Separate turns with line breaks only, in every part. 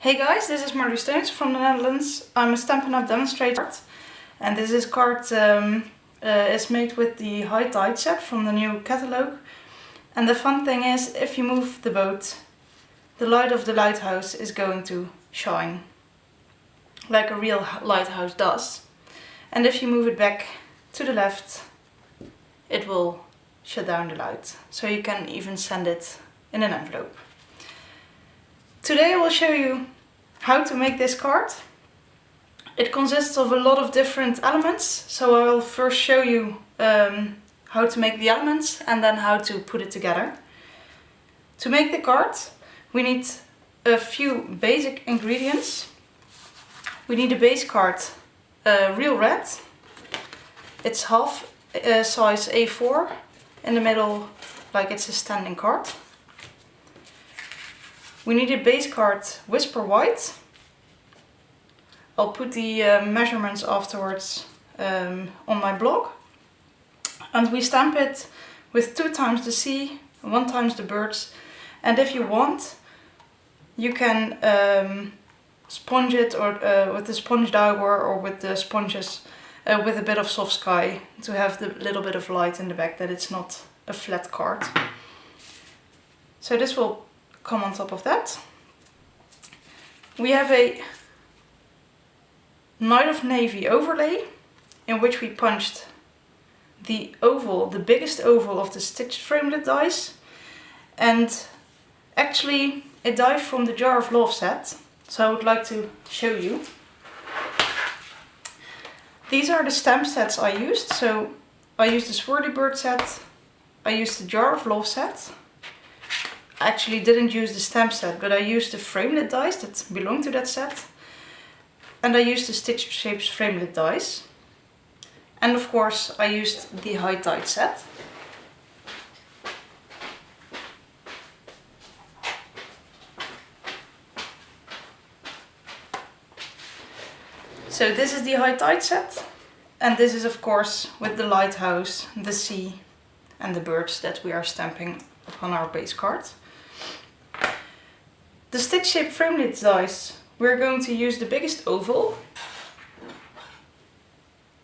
Hey guys, this is Marlies Steuns from the Netherlands. I'm a Stampin' Up demonstrator, and this card is made with the High Tide set from the new catalogue. And the fun thing is, if you move the boat, the light of the lighthouse is going to shine, like a real lighthouse does. And if you move it back to the left, it will shut down the light. So you can even send it in an envelope. Today I will show you how to make this card. It consists of a lot of different elements, so I will first show you how to make the elements and then how to put it together. To make the card we need a few basic ingredients. We need a base card, real red. It's half size A4, in the middle like it's a standing card. We need a base card Whisper White. I'll put the measurements afterwards on my blog. And we stamp it with 2 times the sea, 1 times the birds. And if you want, you can sponge it or with the sponge dauber or with the sponges with a bit of soft sky to have the little bit of light in the back, that it's not a flat card. So this will come on top of that. We have a Night of Navy overlay in which we punched the oval, the biggest oval of the stitched framelit dies, and actually a die from the Jar of Love set, so I would like to show you. These are the stamp sets I used. So I used the Swirly Bird set, I used the Jar of Love set. I actually didn't use the stamp set, but I used the framelit dies that belong to that set. And I used the Stitched Shapes framelit dies. And of course I used the High Tide set. So this is the High Tide set. And this is of course with the lighthouse, the sea and the birds that we are stamping upon our base card. The Stitch Shape framelit dies, we're going to use the biggest oval.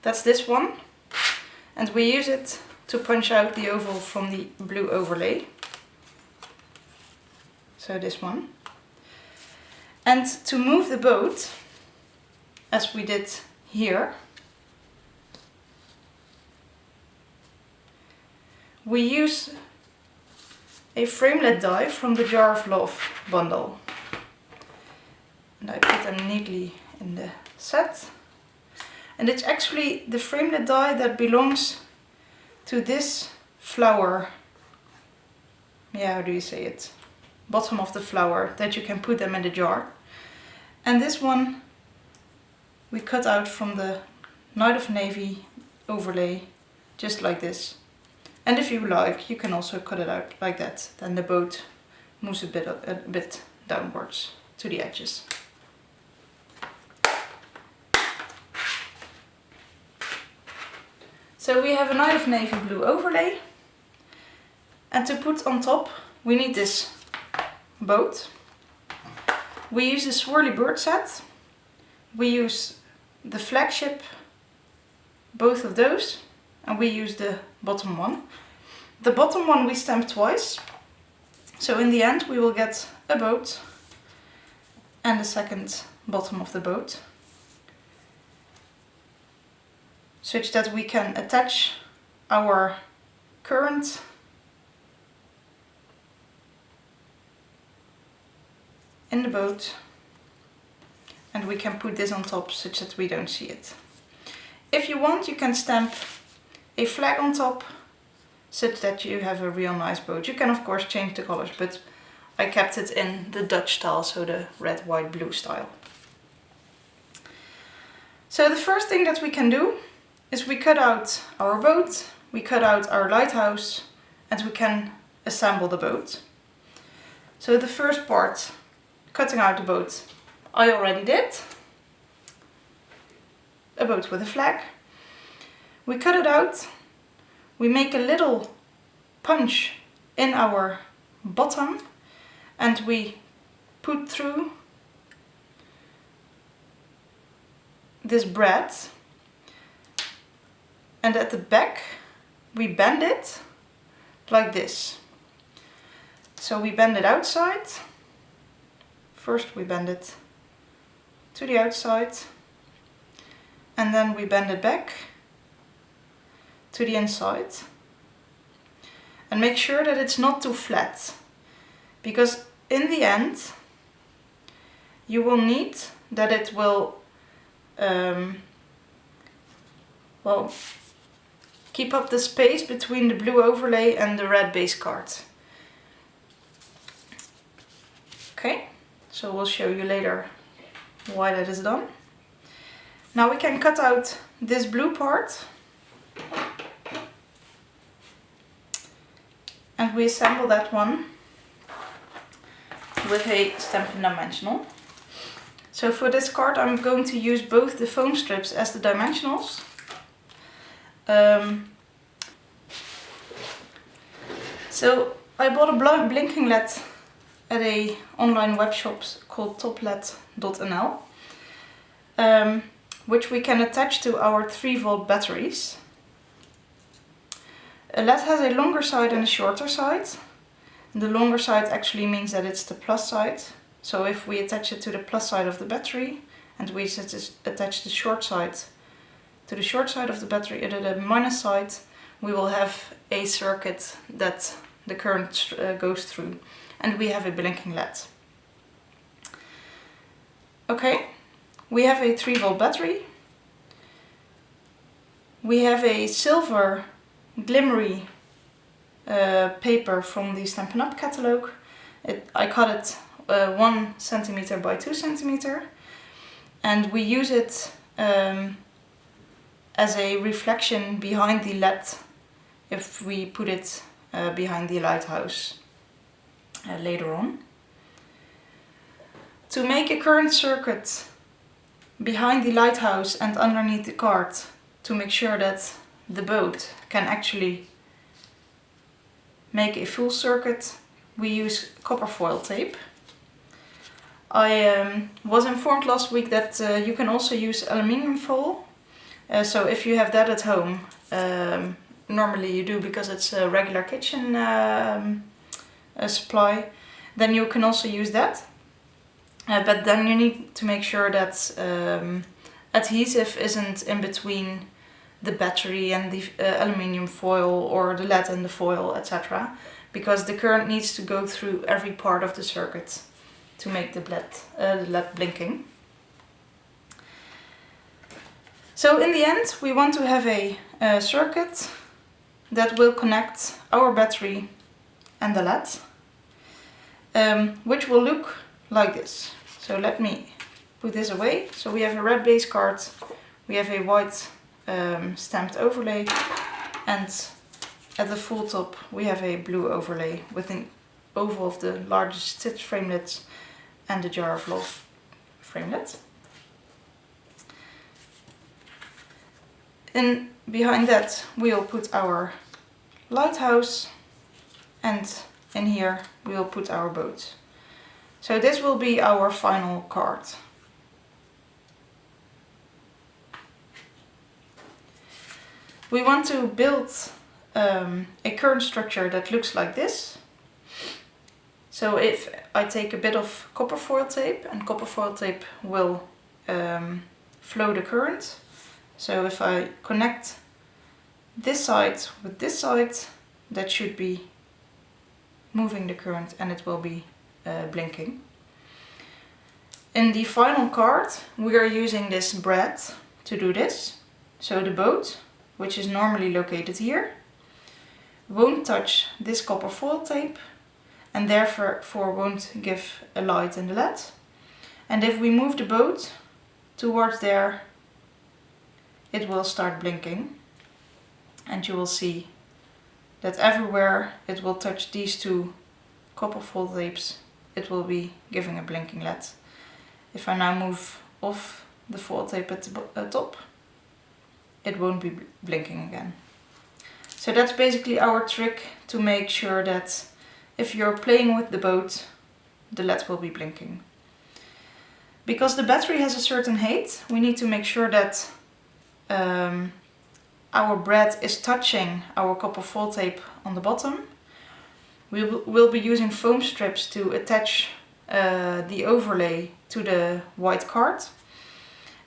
That's this one. And we use it to punch out the oval from the blue overlay. So this one. And to move the boat, as we did here, we use a framelit die from the Jar of Love bundle. And I put them neatly in the set. And it's actually the framelit die that belongs to this flower. Yeah, how do you say it? Bottom of the flower, that you can put them in the jar. And this one we cut out from the Night of Navy overlay, just like this. And if you like, you can also cut it out like that. Then the boat moves a bit downwards to the edges. So we have a Night of Navy blue overlay. And to put on top, we need this boat. We use the Swirly Bird set. We use the flagship, both of those. And we use the bottom one. The bottom one we stamp twice. So in the end we will get a boat and the second bottom of the boat. Such that we can attach our current in the boat. And we can put this on top such that we don't see it. If you want, you can stamp a flag on top, such that you have a real nice boat. You can of course change the colors, but I kept it in the Dutch style, so the red, white, blue style. So the first thing that we can do is we cut out our boat, we cut out our lighthouse, and we can assemble the boat. So the first part, cutting out the boat, I already did. A boat with a flag. We cut it out, we make a little punch in our bottom and we put through this brad, and at the back we bend it like this. So we bend it outside. First we bend it to the outside, and then we bend it back to the inside. And make sure that it's not too flat, because in the end you will need that it will well, keep up the space between the blue overlay and the red base card. Okay, so we'll show you later why that is done. Now we can cut out this blue part and we assemble that one with a Stampin' dimensional. So for this card I'm going to use both the foam strips as the dimensionals. So I bought a blinking LED at a online web shop called topled.nl, which we can attach to our 3-volt batteries. A LED has a longer side and a shorter side. The longer side actually means that it's the plus side. So if we attach it to the plus side of the battery and we attach the short side to the short side of the battery at the minus side, we will have a circuit that the current goes through, and we have a blinking LED. Okay, we have a 3-volt battery. We have a silver glimmery paper from the Stampin' Up catalog. I cut it 1 centimeter by 2 centimeter, and we use it as a reflection behind the LED if we put it behind the lighthouse later on. To make a current circuit behind the lighthouse and underneath the card, to make sure that the boat can actually make a full circuit, we use copper foil tape. I was informed last week that you can also use aluminium foil. So if you have that at home, normally you do because it's a regular kitchen supply, then you can also use that. But then you need to make sure that adhesive isn't in between the battery and the aluminium foil, or the LED and the foil, etc. Because the current needs to go through every part of the circuit to make the LED blinking. So in the end we want to have a circuit that will connect our battery and the LED, which will look like this. So let me put this away. So we have a red base card, we have a white stamped overlay, and at the full top we have a blue overlay with an oval of the largest stitch framelets and a jar of love framelet. And behind that we'll put our lighthouse, and in here we'll put our boat. So this will be our final card. We want to build a current structure that looks like this. So if I take a bit of copper foil tape, and copper foil tape will flow the current. So if I connect this side with this side, that should be moving the current and it will be blinking. In the final card we are using this brad to do this. So the boat, which is normally located here, won't touch this copper foil tape and therefore won't give a light in the LED. And if we move the boat towards there, it will start blinking, and you will see that everywhere it will touch these two copper foil tapes, it will be giving a blinking LED. If I now move off the foil tape at the top, it won't be blinking again. So that's basically our trick to make sure that if you're playing with the boat, the LED will be blinking. Because the battery has a certain height, we need to make sure that our brad is touching our copper foil tape on the bottom. We'll be using foam strips to attach the overlay to the white card.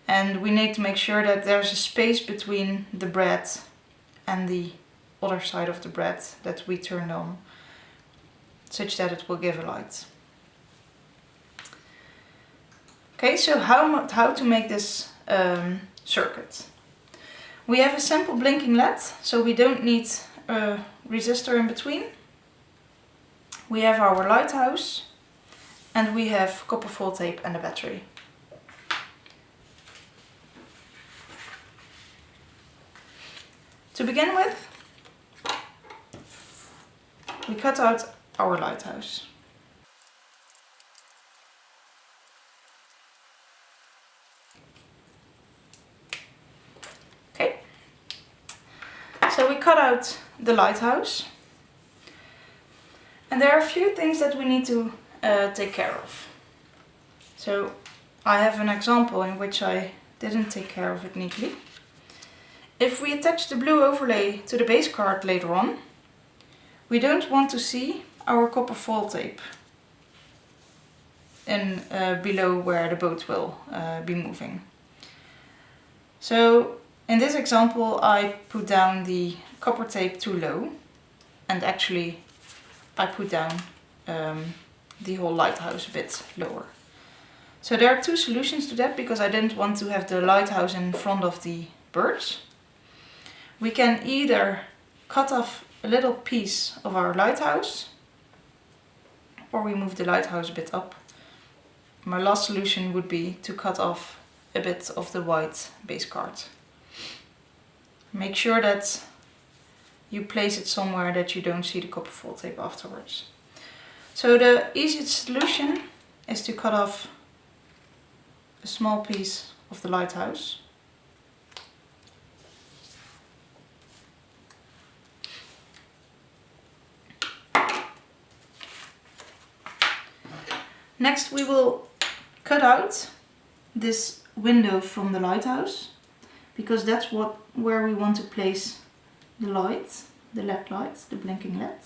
And we need to make sure that there's a space between the brad and the other side of the brad that we turned on, such that it will give a light. Okay, so how to make this circuit. We have a simple blinking LED, so we don't need a resistor in between. We have our lighthouse, and we have copper foil tape and a battery. To begin with, we cut out our lighthouse. Okay, so we cut out the lighthouse, and there are a few things that we need to take care of. So I have an example in which I didn't take care of it neatly. If we attach the blue overlay to the base card later on, we don't want to see our copper foil tape in below where the boat will be moving. So in this example I put down the copper tape too low, and actually I put down the whole lighthouse a bit lower. So there are two solutions to that, because I didn't want to have the lighthouse in front of the birds. We can either cut off a little piece of our lighthouse, or we move the lighthouse a bit up. My last solution would be to cut off a bit of the white base card. Make sure that you place it somewhere that you don't see the copper foil tape afterwards. So the easiest solution is to cut off a small piece of the lighthouse. Next we will cut out this window from the lighthouse, because that's where we want to place the light, the LED light, the blinking LED.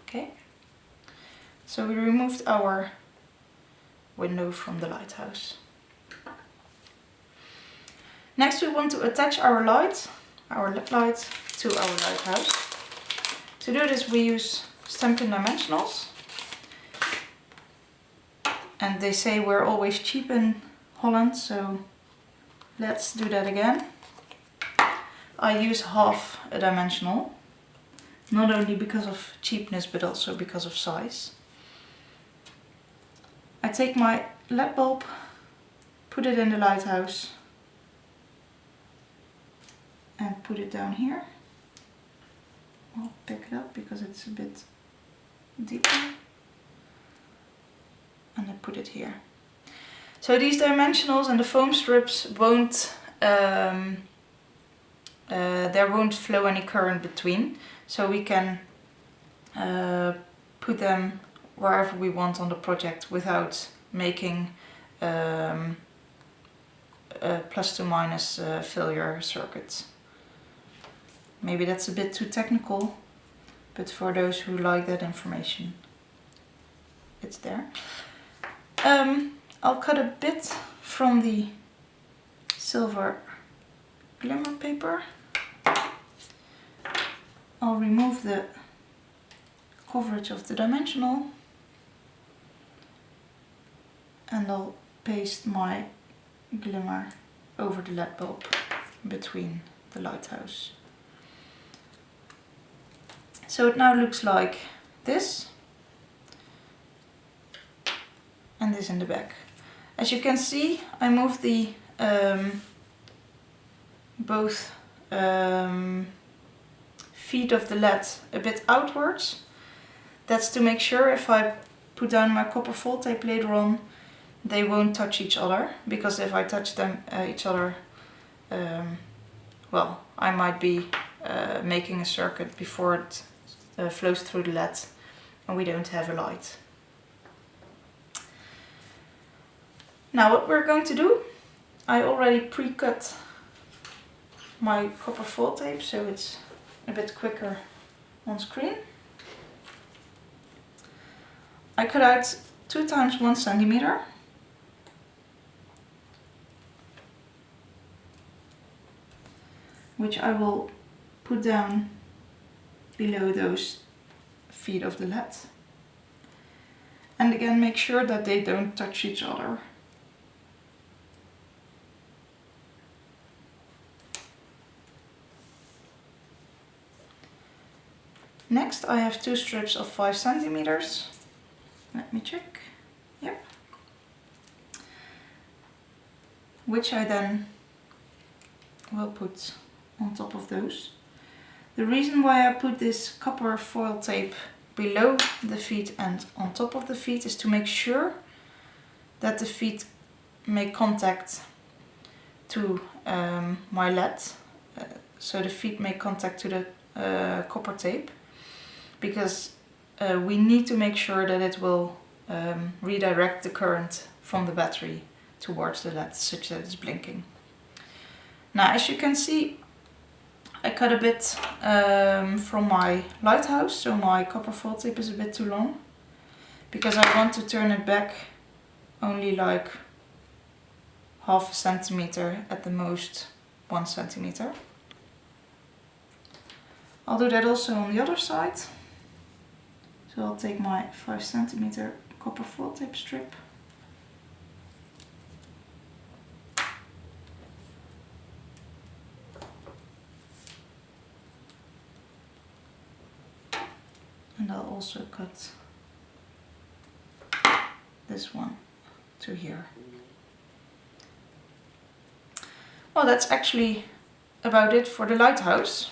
Okay. So we removed our window from the lighthouse. Next we want to attach our light, our LED light, to our lighthouse. To do this we use Stampin' Dimensionals. And they say we're always cheap in Holland, so let's do that again. I use half a dimensional, not only because of cheapness but also because of size. I take my LED bulb, put it in the lighthouse and put it down here. I'll pick it up because it's a bit deeper, and I put it here. So these dimensionals and the foam strips won't, there won't flow any current between, so we can put them wherever we want on the project without making a plus to minus failure circuit. Maybe that's a bit too technical, but for those who like that information, it's there. I'll cut a bit from the silver glimmer paper. I'll remove the coverage of the dimensional, and I'll paste my glimmer over the LED bulb between the lighthouse. So it now looks like this, and this in the back. As you can see, I moved the both feet of the LED a bit outwards. That's to make sure if I put down my copper foil tape later on, they won't touch each other, because if I touch them each other, well, I might be making a circuit before it flows through the LED and we don't have a light. Now what we're going to do, I already pre-cut my copper foil tape so it's a bit quicker on screen. I cut out 2 times 1 centimeter. Which I will put down below those feet of the LED. And again, make sure that they don't touch each other. Next, I have 2 strips of 5 centimeters. Let me check. Yep. Which I then will put on top of those. The reason why I put this copper foil tape below the feet and on top of the feet is to make sure that the feet make contact to my LED. So the feet make contact to the copper tape, because we need to make sure that it will redirect the current from the battery towards the LED such that it's blinking. Now, as you can see, I cut a bit from my lighthouse, so my copper foil tape is a bit too long, because I want to turn it back only like half a centimeter, at the most 1 centimeter. I'll do that also on the other side. So I'll take my 5 centimeter copper foil tape strip. And I'll also cut this one to here. Well, that's actually about it for the lighthouse.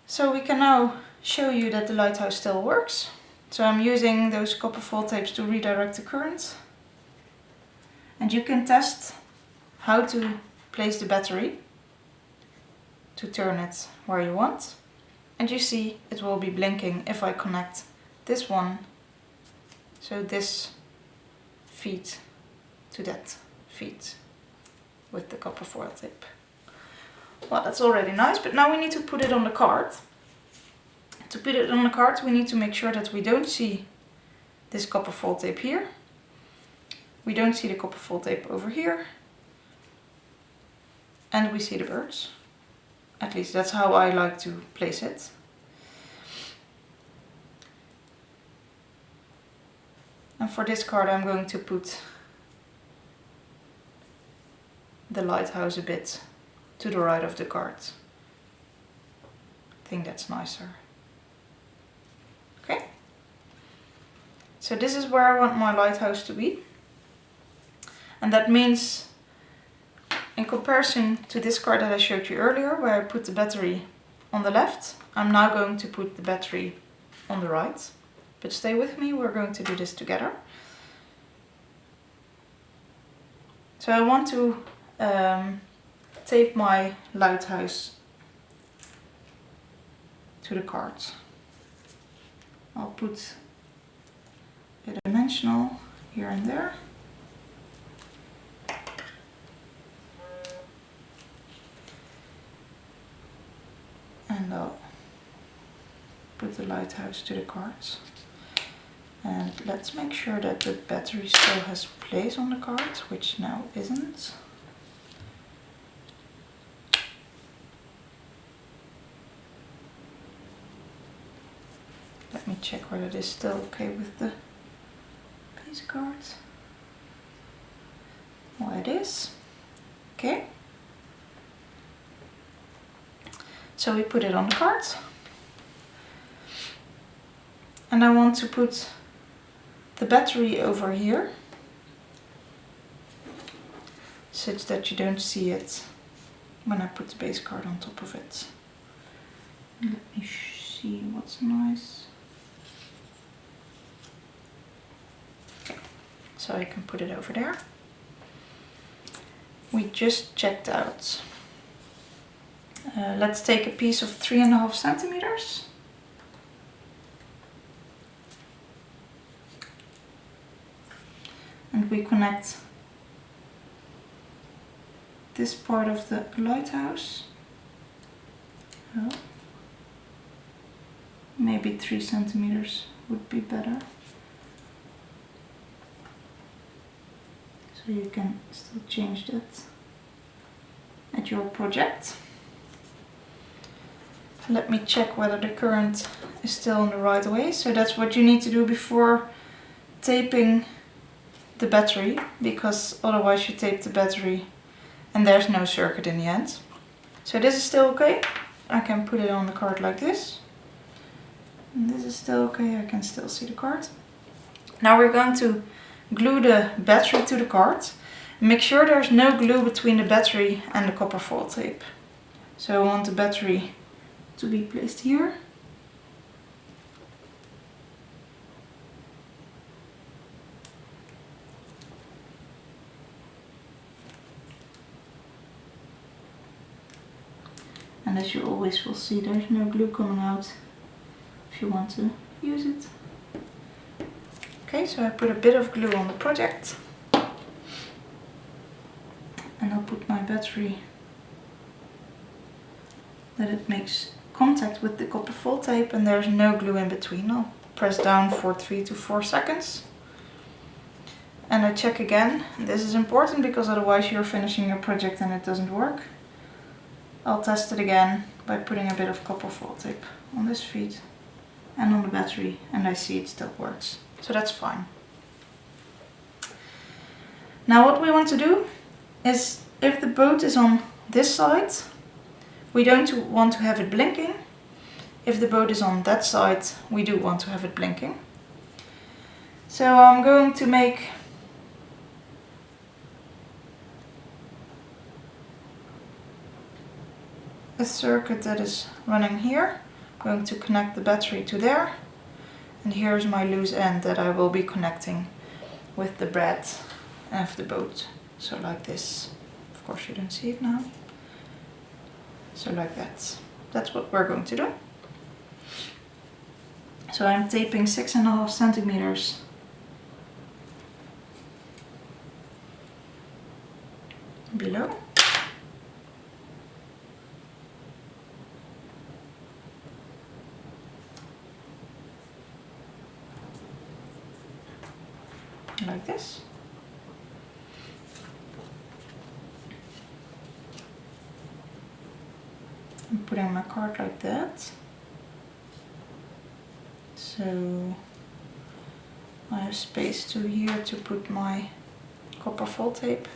So we can now show you that the lighthouse still works. So I'm using those copper foil tapes to redirect the current. And you can test how to place the battery to turn it where you want. And you see it will be blinking if I connect this one, so this feet to that feet with the copper foil tape. Well, that's already nice, but now we need to put it on the card. To put it on the card, we need to make sure that we don't see this copper foil tape here. We don't see the copper foil tape over here. And we see the birds. At least that's how I like to place it. And for this card I'm going to put the lighthouse a bit to the right of the card. I think that's nicer. Okay. So this is where I want my lighthouse to be. And that means, in comparison to this card that I showed you earlier, where I put the battery on the left, I'm now going to put the battery on the right. But stay with me, we're going to do this together. So I want to tape my lighthouse to the card. I'll put a dimensional here and there. And I'll put the lighthouse to the cards. And let's make sure that the battery still has place on the card, which now isn't. Let me check whether it is still okay with the base card. Well, it is. Okay. So we put it on the card. And I want to put the battery over here, such that you don't see it when I put the base card on top of it. Let me see what's nice. Okay, so I can put it over there. We just checked out. Let's take a piece of 3.5 centimeters. And we connect this part of the lighthouse. Oh. Maybe 3 centimeters would be better. So you can still change that at your project. Let me check whether the current is still in the right way. So that's what you need to do before taping the battery, because otherwise you tape the battery and there's no circuit in the end. So this is still okay. I can put it on the card like this. And this is still okay, I can still see the card. Now we're going to glue the battery to the card. Make sure there's no glue between the battery and the copper foil tape. So I want the battery to be placed here. And as you always will see, there's no glue coming out if you want to use it. Okay, so I put a bit of glue on the project. And I'll put my battery that it makes contact with the copper foil tape and there's no glue in between. I'll press down for 3 to 4 seconds. And I check again. This is important because otherwise you're finishing your project and it doesn't work. I'll test it again by putting a bit of copper foil tape on this feet and on the battery, and I see it still works. So that's fine. Now what we want to do is, if the boat is on this side, we don't want to have it blinking. If the boat is on that side, we do want to have it blinking. So I'm going to make a circuit that is running here. I'm going to connect the battery to there. And here's my loose end that I will be connecting with the brad of the boat. So like this. Of course you don't see it now. So like that. That's what we're going to do. So I'm taping 6.5 centimeters below. Like this. I'm putting my card like that. So I have space to here to put my copper foil tape.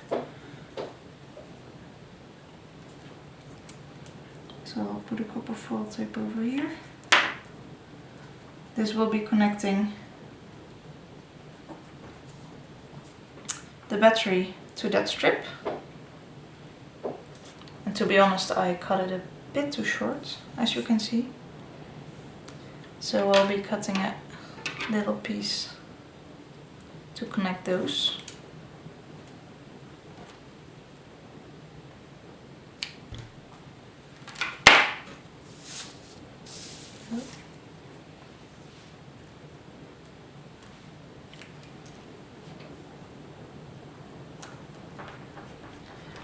So I'll put a copper foil tape over here. This will be connecting the battery to that strip. And to be honest, I cut it a bit too short, as you can see. So I'll be cutting a little piece to connect those.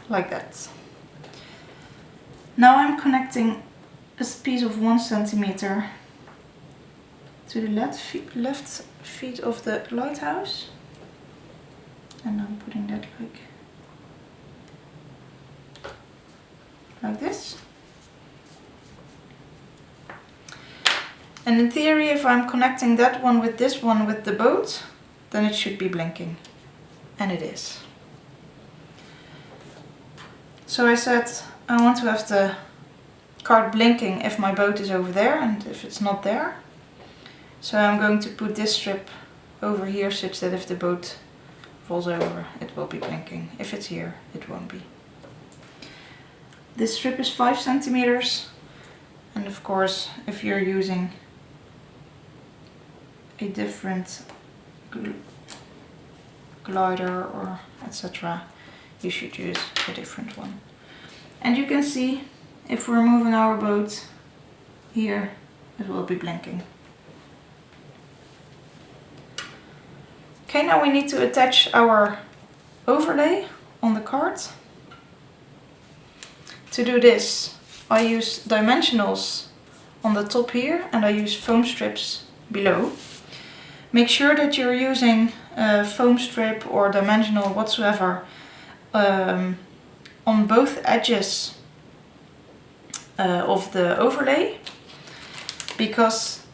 Like that. Now I'm connecting a piece of 1 centimeter to the left feet of the lighthouse, and I'm putting that like this. And in theory, if I'm connecting that one with this one with the boat, then it should be blinking, and it is. So I said I want to have the card blinking if my boat is over there and if it's not there. So I'm going to put this strip over here such that if the boat falls over, it will be blinking. If it's here, it won't be. This strip is 5 centimeters And of course, if you're using a different glider or etc., you should use a different one. And you can see if we're moving our boat here, it will be blinking. Okay, now we need to attach our overlay on the card. To do this, I use dimensionals on the top here and I use foam strips below. Make sure that you're using foam strip or dimensional whatsoever on both edges of the overlay, because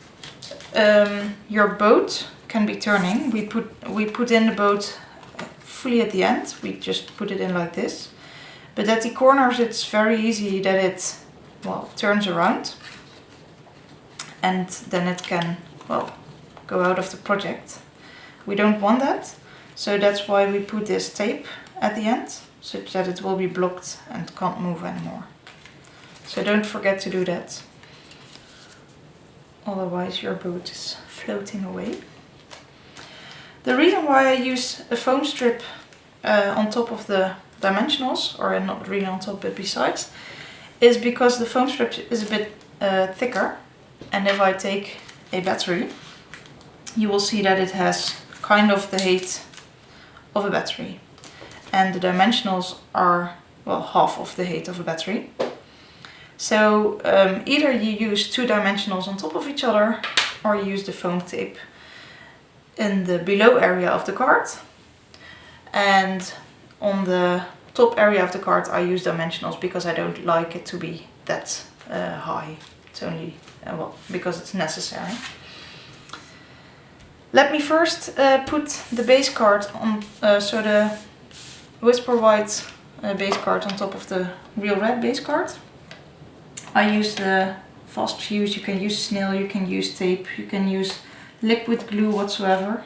your boat can be turning. We put in the boat fully at the end. We just put it in like this. But at the corners it's very easy that it, well, turns around. And then it can, well, go out of the project. We don't want that. So that's why we put this tape at the end, such that it will be blocked and can't move anymore. So don't forget to do that. Otherwise your boat is floating away. The reason why I use a foam strip on top of the dimensionals, or not really on top but besides, is because the foam strip is a bit thicker, and if I take a battery, you will see that it has kind of the height of a battery, and the dimensionals are, well, half of the height of a battery. So either you use two dimensionals on top of each other, or you use the foam tape in the below area of the card, and on the top area of the card I use dimensionals because I don't like it to be that high. It's only, well, because it's necessary. Let me first put the base card on, so the Whisper White base card on top of the Real Red base card. I use the fast fuse, you can use snail, you can use tape, you can use liquid glue whatsoever.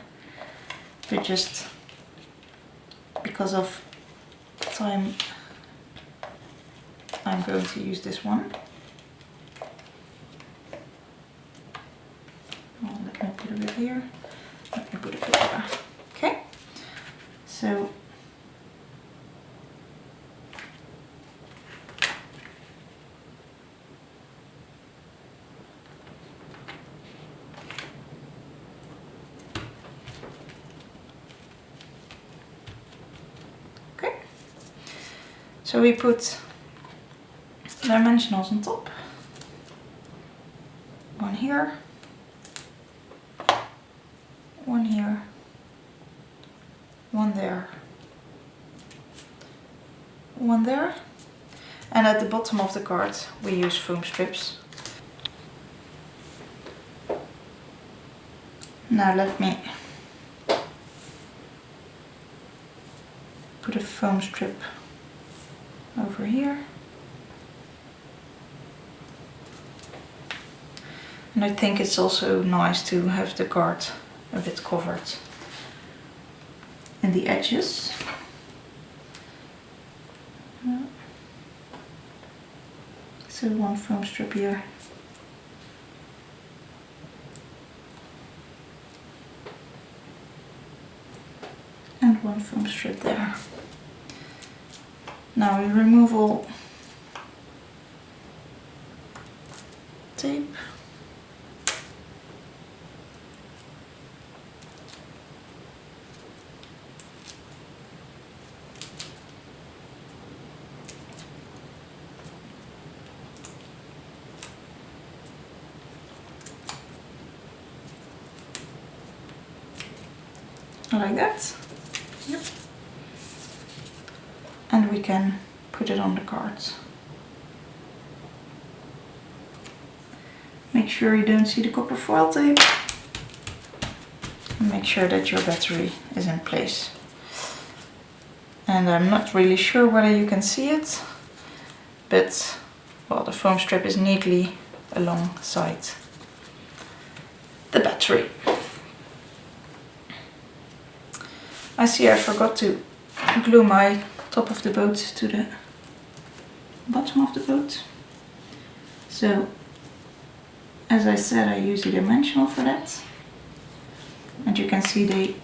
But just because of time, I'm going to use this one. Well, let me put a bit here. Let me put a bit there. Okay. So So we put dimensionals on top. One here, one here, one there, one there. And at the bottom of the card we use foam strips. Now let me put a foam strip over here, and I think it's also nice to have the card a bit covered in the edges. So one foam strip here, and one foam strip there. Now we remove all tape. Like that. Yep. And we can put it on the cards. Make sure you don't see the copper foil tape. And make sure that your battery is in place. And I'm not really sure whether you can see it, but well, the foam strip is neatly alongside the battery. I see I forgot to glue my top of the boat to the bottom of the boat. So as I said, I use a dimensional for that. And you can see they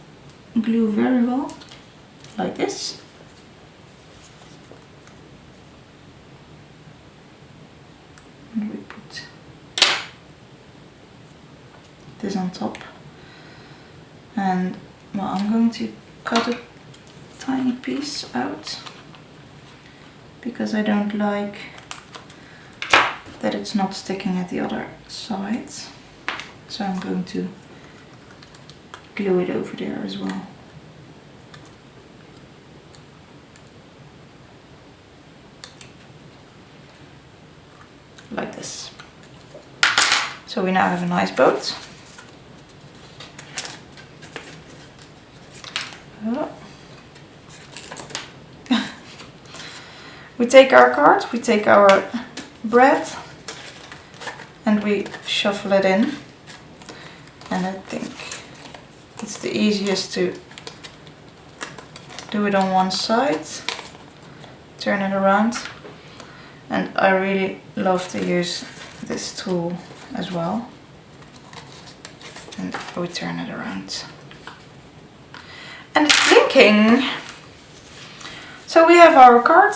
glue very well, like this. And we put this on top. And well, I'm going to cut a tiny piece out because I don't like that it's not sticking at the other side. So I'm going to glue it over there as well. Like this. So we now have a nice boat. Oh. We take our card, we take our bread and we shuffle it in. And I think it's the easiest to do it on one side, turn it around. And I really love to use this tool as well. And we turn it around. And it's blinking! So we have our card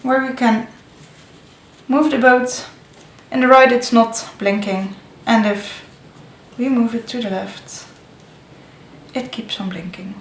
where we can move the boat. In the right it's not blinking. And if we move it to the left, it keeps on blinking.